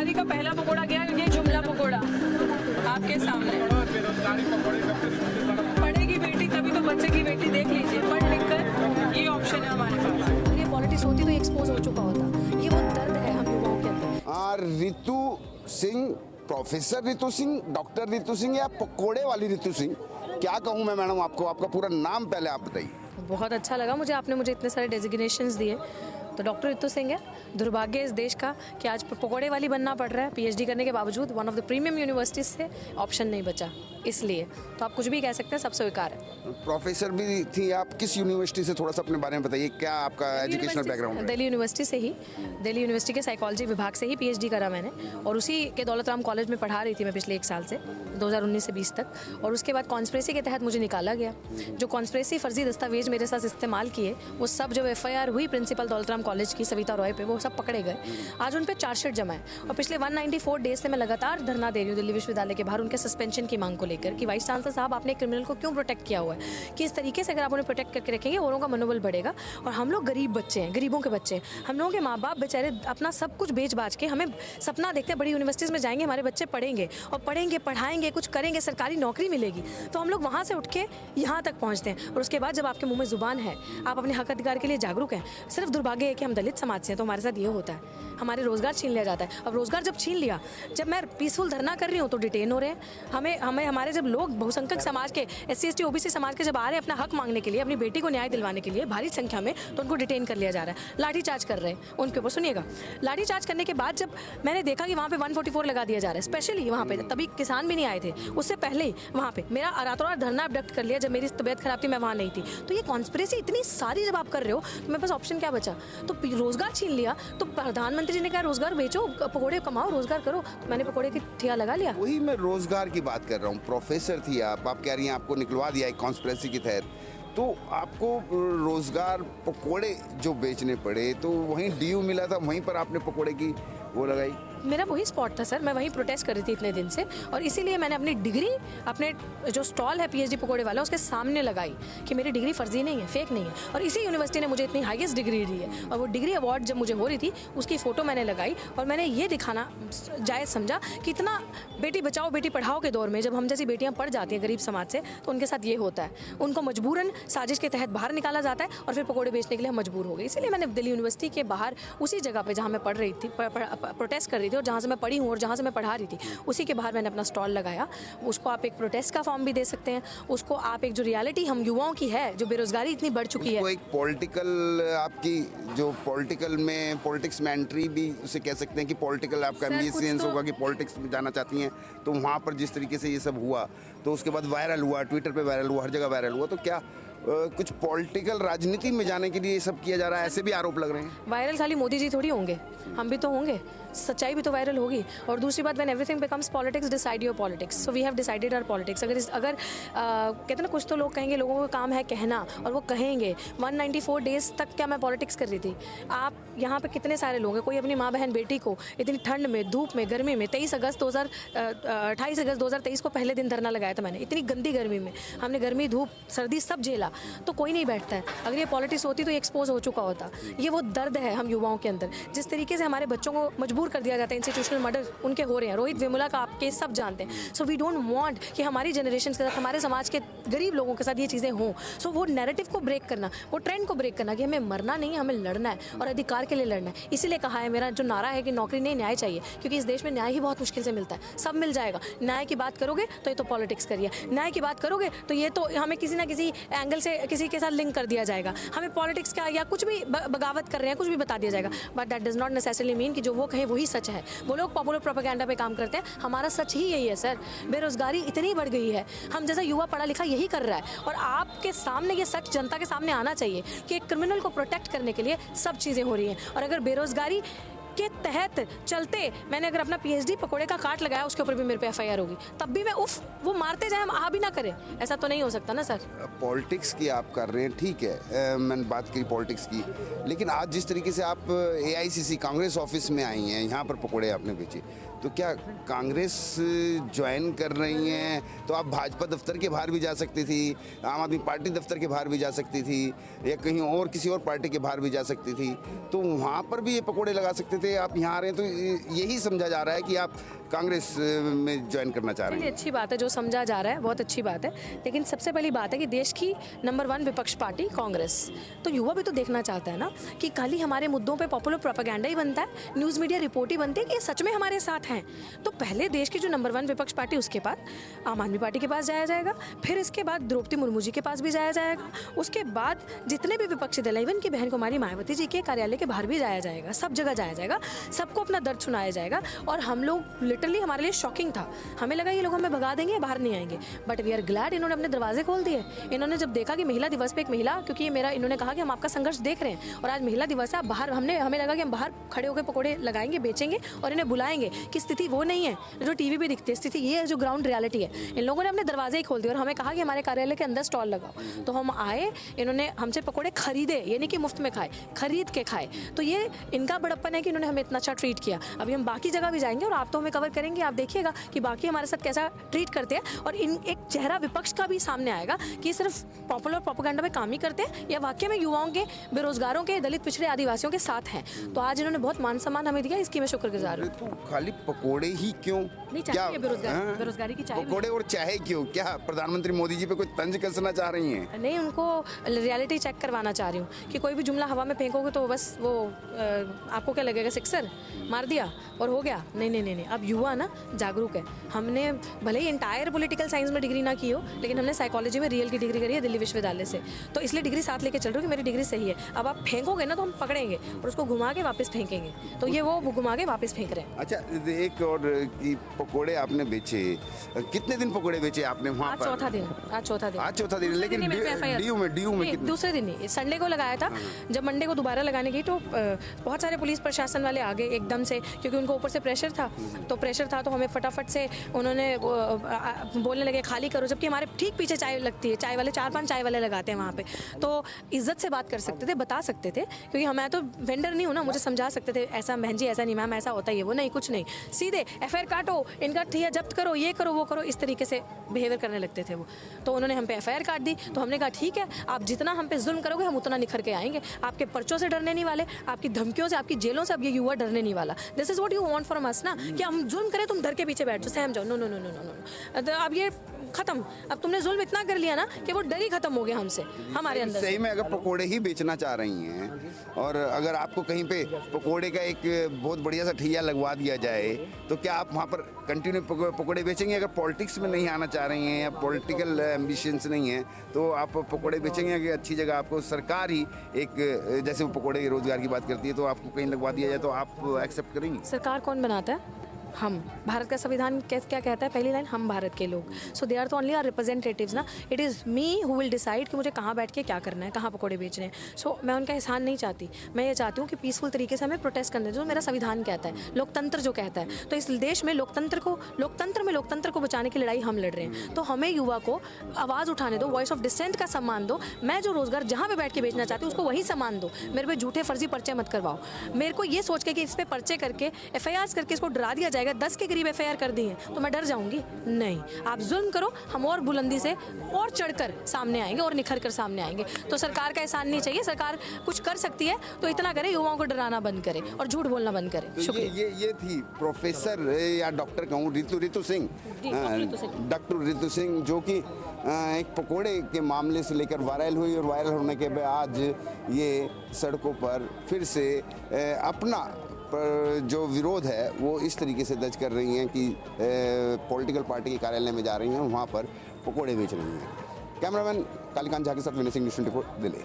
बेरोजगारी का पहला पकौड़ा गया, ये जुमला पकौड़ा आपके सामने। पढ़ेगी बेटी तभी तो बचेगी बेटी, देख लीजिए पढ़ लिख कर, ये ऑप्शन है हमारे पास। अगर ये पॉलिटिक्स होती तो एक्सपोज हो चुका होता। ये वो दर्द है हम युवाओं के अंदर। रितु सिंह, प्रोफेसर रितु सिंह, डॉक्टर रितु सिंह या पकोड़े वाली रितु सिंह, क्या कहूँ मैं मैडम आपको? आपका पूरा नाम पहले आप बताइए। बहुत अच्छा लगा मुझे, आपने मुझे इतने सारे डेजिग्नेशंस दिए। तो डॉक्टर रितु सिंह है। दुर्भाग्य इस देश का कि आज पकोड़े वाली बनना पड़ रहा है। पीएचडी करने के बावजूद one of the premium universities से ऑप्शन नहीं बचा, इसलिए तो आप कुछ भी कह सकते हैं, सब स्वीकार है। प्रोफेसर भी थी आप, किस यूनिवर्सिटी से? थोड़ा सा अपने बारे में बताइए, क्या आपका एजुकेशनल बैकग्राउंड है? दिल्ली यूनिवर्सिटी से ही, दिल्ली यूनिवर्सिटी के साइकोलॉजी विभाग से ही पीएचडी करा मैंने, और उसी के दौलत राम कॉलेज में पढ़ा रही थी मैं पिछले 1 साल से, 2019 से 20 तक। और उसके बाद कॉन्स्पिरेसी के तहत मुझे निकाला गया। जो कॉन्स्पिरेसी फर्जी दस्तावेज मेरे साथ इस्तेमाल किए, वो सब जब एफआईआर हुई प्रिंसिपल दौलत राम कॉलेज की सविता रॉय पे, वो सब पकड़े गए। आज उन पे चार्जशीट जमा है और पिछले 194 डेज से मैं लगातार धरना दे रही हूँ दिल्ली विश्वविद्यालय के बाहर उनके सस्पेंशन की मांग को लेकर कि वाइस चांसलर साहब, आपने क्रिमिनल को क्यों प्रोटेक्ट किया हुआ है? कि इस तरीके से अगर आप उन्हें प्रोटेक्ट करके रखेंगे, औरों का मनोबल बढ़ेगा। और हम लोग गरीब बच्चे हैं, गरीबों के बच्चे हैं। हम लोगों के माँ बाप बेचारे अपना सब कुछ बेच बाच के हमें सपना देखते हैं बड़ी यूनिवर्सिटीज़ में जाएंगे, हमारे बच्चे पढ़ेंगे और पढ़ेंगे, पढ़ाएंगे, कुछ करेंगे, सरकारी नौकरी मिलेगी। तो हम लोग वहाँ से उठ के यहाँ तक पहुँचते हैं। और उसके बाद जब आपके मुँह में जुबान है, आप अपने हक अधिकार के लिए जागरूक हैं। सिर्फ दुर्भाग्य है कि हम दलित समाज से हैं, तो हमारे साथ ये होता है, हमारे रोजगार छीन लिया जाता है। अब रोजगार जब छीन लिया, जब मैं पीसफुल धरना कर रही हूँ तो डिटेन हो रहे हैं। हमें हमारे जब लोग बहुसंख्यक समाज के, SC ST OBC समाज के जब आ रहे हैं अपना हक मांगने के लिए, अपनी बेटी को न्याय दिलवाने के लिए भारी संख्या में, तो उनको डिटेन कर लिया जा रहा है, लाठीचार्ज कर रहे हैं उनके ऊपर। सुनिएगा, लाठीचार्ज करने के बाद जब मैंने देखा कि वहाँ पे 144 लगा दिया जा रहा है, स्पेशली वहाँ पे, तभी किसान भी नहीं आए थे, उससे पहले ही वहाँ पे मेरा रातों रात धरना अबडक्ट कर लिया। जब मेरी तबियत खराब थी, मैं वहाँ नहीं थी। तो ये कॉन्स्पिरेसी इतनी सारी जब आप कर रहे हो, तो मेरे पास ऑप्शन क्या बचा? तो रोजगार छीन लिया। तो प्रधानमंत्री जी ने कहा रोजगार बेचो, पकौड़े कमाओ, रोजगार करो। तो मैंने पकौड़े की ठिया लगा लिया। वही मैं रोजगार की बात कर रहा हूँ। प्रोफेसर थी आप कह रही हैं आपको निकलवा दिया एक कॉन्स्पिरेसी के तहत, तो आपको रोजगार पकोड़े जो बेचने पड़े, तो वहीं DU मिला था, वहीं पर आपने पकोड़े की वो लगाई? मेरा वही स्पॉट था सर, मैं वहीं प्रोटेस्ट कर रही थी इतने दिन से, और इसीलिए मैंने अपनी डिग्री, अपने जो स्टॉल है पीएचडी पकोड़े वाला, उसके सामने लगाई कि मेरी डिग्री फर्जी नहीं है, फेक नहीं है। और इसी यूनिवर्सिटी ने मुझे इतनी हाईएस्ट डिग्री दी है। और वो डिग्री अवार्ड जब मुझे हो रही थी, उसकी फ़ोटो मैंने लगाई और मैंने ये दिखाना जायज़ समझा कि इतना बेटी बचाओ बेटी पढ़ाओ के दौर में जब हम जैसी बेटियाँ पढ़ जाती हैं गरीब समाज से, तो उनके साथ ये होता है। उनको मजबूरन साजिश के तहत बाहर निकाला जाता है और फिर पकोड़े बेचने के लिए हम मजबूर हो गए। इसीलिए मैंने दिल्ली यूनिवर्सिटी के बाहर उसी जगह पर जहाँ मैं पढ़ रही थी, प्रोटेस्ट कर रही थी, और जहाँ से मैं पढ़ी हूँ और जहाँ से मैं पढ़ा रही थी, उसी के बाहर मैंने अपना स्टॉल लगाया। उसको आप एक प्रोटेस्ट का फॉर्म भी दे सकते हैं, उसको आप एक जो रियलिटी हम युवाओं की है, जो बेरोजगारी इतनी बढ़ चुकी है, एक पॉलिटिकल, आपकी जो पॉलिटिकल में, पॉलिटिक्स में एंट्री भी उसे कह सकते हैं कि पॉलिटिकल आपका एम्बिशंस होगा कि पॉलिटिक्स में जाना चाहती हैं। तो वहाँ पर जिस तरीके से ये सब हुआ, तो उसके बाद वायरल हुआ, ट्विटर पे वायरल हुआ, हर जगह वायरल हुआ, तो क्या कुछ पॉलिटिकल राजनीति में जाने के लिए ये सब किया जा रहा है? ऐसे भी आरोप लग रहे हैं। वायरल खाली मोदी जी थोड़ी होंगे, हम भी तो होंगे, सच्चाई भी तो वायरल होगी। और दूसरी बात, when everything becomes politics, decide your politics. So we have decided our politics. अगर कहते हैं ना, कुछ तो लोग कहेंगे, लोगों का काम है कहना, और वो कहेंगे। 194 डेज तक क्या मैं पॉलिटिक्स कर रही थी? आप यहाँ पे कितने सारे लोग हैं, कोई अपनी माँ बहन बेटी को इतनी ठंड में, धूप में, गर्मी में, 28 अगस्त 2023 को पहले दिन धरना लगाया था मैंने, इतनी गंदी गर्मी में हमने गर्मी, धूप, सर्दी सब झेला, तो कोई नहीं बैठता है। अगर ये पॉलिटिक्स होती तो ये एक्सपोज हो चुका होता। ये वो दर्द है हम युवाओं के अंदर, जिस तरीके से हमारे बच्चों को मजबूर कर दिया जाता है, इंस्टीट्यूशनल मर्डर उनके हो रहे हैं, रोहित वेमुला का आप केस सब जानते हैं। सो वी डोंट वांट कि हमारी जनरेशन के साथ, हमारे समाज के गरीब लोगों के साथ ये चीज़ें हों। सो वो नैरेटिव को ब्रेक करना, वो ट्रेंड को ब्रेक करना कि हमें मरना नहीं, हमें लड़ना है और अधिकार के लिए लड़ना है। इसीलिए कहा है, मेरा जो नारा है कि नौकरी नहीं, न्याय चाहिए, क्योंकि इस देश में न्याय ही बहुत मुश्किल से मिलता है। सब मिल जाएगा, न्याय की बात करोगे तो ये तो पॉलिटिक्स करिए, न्याय की बात करोगे तो ये तो हमें किसी ना किसी एंगल से किसी के साथ लिंक कर दिया जाएगा, हमें पॉलिटिक्स का या कुछ भी बगावत कर रहे हैं, कुछ भी बता दिया जाएगा। But that does not necessarily mean कि जो वो कहे वही सच है। वो लोग पॉपुलर प्रोपेगेंडा पे काम करते हैं, हमारा सच ही यही है सर। बेरोजगारी इतनी बढ़ गई है, हम जैसा युवा पढ़ा लिखा यही कर रहा है, और आपके सामने ये सच जनता के सामने आना चाहिए कि एक क्रिमिनल को प्रोटेक्ट करने के लिए सब चीज़ें हो रही हैं। और अगर बेरोजगारी के तहत चलते मैंने अगर अपना पीएचडी पकोड़े का काट लगाया, उसके ऊपर भी मेरे पे एफआईआर होगी, तब भी मैं वो मारते जाए, हम आ भी ना करें, ऐसा तो नहीं हो सकता ना सर। पॉलिटिक्स की आप कर रहे हैं, ठीक है, मैंने बात की पॉलिटिक्स की, लेकिन आज जिस तरीके से आप AICC कांग्रेस ऑफिस में आई हैं, यहाँ पर पकोड़े आपने बेचे, तो क्या कांग्रेस ज्वाइन कर रही हैं? तो आप भाजपा दफ्तर के बाहर भी जा सकती थी, आम आदमी पार्टी दफ्तर के बाहर भी जा सकती थी, या कहीं और किसी और पार्टी के बाहर भी जा सकती थी, तो वहाँ पर भी ये पकोड़े लगा सकते थे। थे, आप यहाँ आ रहे हैं, तो यही समझा जा रहा है कि आप कांग्रेस में ज्वाइन करना चाह रहे चलिए हैं। अच्छी बात है, जो समझा जा रहा है बहुत अच्छी बात है, लेकिन सबसे पहली बात है कि देश की नंबर 1 विपक्ष पार्टी कांग्रेस, तो युवा भी तो देखना चाहता है ना कि खाली हमारे मुद्दों पे पॉपुलर प्रोपेगेंडा ही बनता है, न्यूज़ मीडिया रिपोर्ट ही बनती है कि ये सच में हमारे साथ हैं। तो पहले देश की जो नंबर 1 विपक्ष पार्टी, उसके बाद आम आदमी पार्टी के पास जाया जाएगा, फिर इसके बाद द्रौपदी मुर्मू जी के पास भी जाया जाएगा, उसके बाद जितने भी विपक्षी दल, इवन की बहन कुमारी मायावती जी के कार्यालय के बाहर भी जाया जाएगा, सब जगह जाया जाएगा, सबको अपना दर्द सुनाया जाएगा। और हम लोग लिटरली, हमारे लिए शॉकिंग था, हमें लगा ये लोग हमें भगा देंगे, बाहर नहीं आएंगे, बट वी आर ग्लैड इन्होंने अपने दरवाजे खोल दिए। इन्होंने जब देखा कि महिला दिवस पे एक महिला, क्योंकि ये मेरा, इन्होंने कहा कि हम आपका संघर्ष देख रहे हैं और आज महिला दिवस है, आप बाहर, हमें लगा कि हम बाहर खड़े होकर पकौड़े लगाएंगे, बेचेंगे और इन्हें बुलाएंगे, कि स्थिति वो नहीं है जो टीवी पे दिखती है, स्थिति ये है जो ग्राउंड रियलिटी है। इन लोगों ने अपने दरवाजे ही खोल दिए और हमें कहा कि हमारे कार्यालय के अंदर स्टॉल लगाओ, तो हम आए, इन्होंने हमसे पकौड़े खरीदे, ये नहीं कि मुफ्त में खाए, खरीद के खाए। तो ये इनका बड़प्पन है कि इन्होंने हमें इतना अच्छा ट्रीट किया। अभी हम बाकी जगह भी जाएंगे और आप तो हमें कवर करेंगे, आप देखिएगा कि बाकी हमारे साथ कैसा ट्रीट करते हैं, और इन एक चेहरा विपक्ष का भी सामने आएगा कि सिर्फ पॉपुलर प्रोपेगेंडा में काम ही करते हैं या वाकई में युवाओं के, बेरोजगारों के, दलित पिछड़े आदिवासियों के साथ हैं। तो आज इन्होंने बहुत मान सम्मान हमें दिया, इसकी मैं शुक्रगुजार हूँ। तो खाली पकोड़े ही क्यों? नहीं, चाहिए बेरोजगारी, बेरोजगारी की चाय पकोड़े और चाय क्यों? क्या प्रधानमंत्री मोदी जी पे कोई तंज कसना चाह रही हैं? नहीं, उनको रियलिटी चेक करवाना चाह रही हूँ कि कोई भी जुमला हवा में फेंकोगे तो बस वो आपको क्या लगेगा, सिक्सर मार दिया और हो गया। नहीं नहीं नहीं नहीं, अब युवा ना जागरूक है। हमने भले ही इंटायर पॉलिटिकल साइंस में डिग्री ना की हो, लेकिन हमने साइकोलॉजी में रियल की डिग्री करी है दिल्ली विश्वविद्यालय से, तो इसलिए डिग्री साथ लेके चल रही हूँ कि मेरी डिग्री सही है। अब आप फेंकोगे ना तो हम पकड़ेंगे और उसको घुमा के वापस फेंकेंगे, तो ये वो घुमा के वापस फेंक रहे हैं। अच्छा, एक और कि पकोड़े आपने बेचे, कितने दिन पकोड़े बेचे आपने वहाँ आज पर? चौथा दिन, आज चौथा दिन। आज चौथा दिन, लेकिन डीयू में नहीं, कितने? दूसरे दिन ही, संडे को लगाया था। जब मंडे को दोबारा लगाने गई तो बहुत सारे पुलिस प्रशासन वाले आ गए एकदम से, क्योंकि उनको ऊपर से प्रेशर था, तो हमें फटाफट से उन्होंने बोलने लगे खाली करो, जबकि हमारे ठीक पीछे चाय लगती है, चाय वाले 4-5 चाय वाले लगाते हैं वहाँ पे, तो इज्जत से बात कर सकते थे, बता सकते थे, क्योंकि मैं तो वेंडर नहीं हूँ ना, मुझे समझा सकते थे ऐसा बहन जी ऐसा नहीं, मैम ऐसा होता है, वो नहीं, कुछ नहीं, सीधे एफआईआर काटो, इनका ठिया जब्त करो, ये करो वो करो, इस तरीके से बिहेवियर करने लगते थे वो। तो उन्होंने हम पे एफआईआर काट दी, तो हमने कहा ठीक है, आप जितना हम पे जुल्म करोगे हम उतना निखर के आएंगे, आपके पर्चों से डरने नहीं वाले, आपकी धमकियों से, आपकी जेलों से अब ये युवा डरने नहीं वाला। This is what you want from us ना, कि हम जुल्म करें तुम डर के पीछे बैठ जाओ, सहम जाओ, no no no no no no, अब ये खत्म, अब तुमने जुल्म इतना कर लिया ना कि वो डर ही खत्म हो गया हमसे, हमारे अंदर। सही में अगर पकोड़े ही बेचना चाह रही हैं और अगर आपको कहीं पे पकोड़े का एक बहुत बढ़िया सा ठिया लगवा दिया जाए, तो क्या आप वहाँ पर कंटिन्यू पकोड़े बेचेंगे? अगर पॉलिटिक्स में नहीं आना चाह रही हैं या पॉलिटिकल एम्बिशंस नहीं है, तो आप पकोड़े बेचेंगे कि अच्छी जगह आपको सरकार ही एक, जैसे वो पकोड़े रोजगार की बात करती है, तो आपको कहीं लगवा दिया जाए तो आप एक्सेप्ट करेंगी? सरकार कौन बनाता है? हम। भारत का संविधान क्या कहता है? पहली लाइन, हम भारत के लोग। सो दे आर तो ओनली आर रिप्रेजेंटेटिव्स ना, it is me who will decide कि मुझे कहाँ बैठ के क्या करना है, कहाँ पकोड़े बेचने हैं। सो मैं उनका एहसान नहीं चाहती, मैं ये चाहती हूँ कि पीसफुल तरीके से हमें प्रोटेस्ट करने, जो मेरा संविधान कहता है, लोकतंत्र जो कहता है। तो इस देश में लोकतंत्र को बचाने की लड़ाई हम लड़ रहे हैं, तो हमें युवा को आवाज़ उठाने दो, वॉइस ऑफ डिसेंट का सम्मान दो। मैं जो रोजगार जहाँ पे बैठ के बेचना चाहती हूँ उसको वही सम्मान दो, मेरे पे झूठे फर्जी पर्चे मत करवाओ। मेरे को ये सोच के कि इस पर पर्चे करके एफआईआर करके इसको डरा दिया जाएगा, 10 के करीब एफआईआर कर दी है तो मैं डर जाऊंगी? नहीं, आप जुल्म करो, हम और बुलंदी से और चढ़कर सामने आएंगे और निखर कर सामने आएंगे। तो सरकार का एहसान नहीं चाहिए, सरकार कुछ कर सकती है तो इतना करे, युवाओं को डराना बंद करे और झूठ बोलना बंद करे। तो ये थी प्रोफेसर या डॉक्टर कहूँ रितु सिंह, डॉक्टर रितु सिंह, जो कि एक पकोड़े के मामले से लेकर वायरल हुई और वायरल होने के बाद आज ये सड़कों पर फिर से अपना पर जो विरोध है वो इस तरीके से दर्ज कर रही हैं कि पॉलिटिकल पार्टी के कार्यालय में जा रही हैं, वहाँ पर पकोड़े बेच रही हैं। कैमरामैन कालीकांत झा के साथ विनय सिंह, न्यूज़ 24 दिल्ली।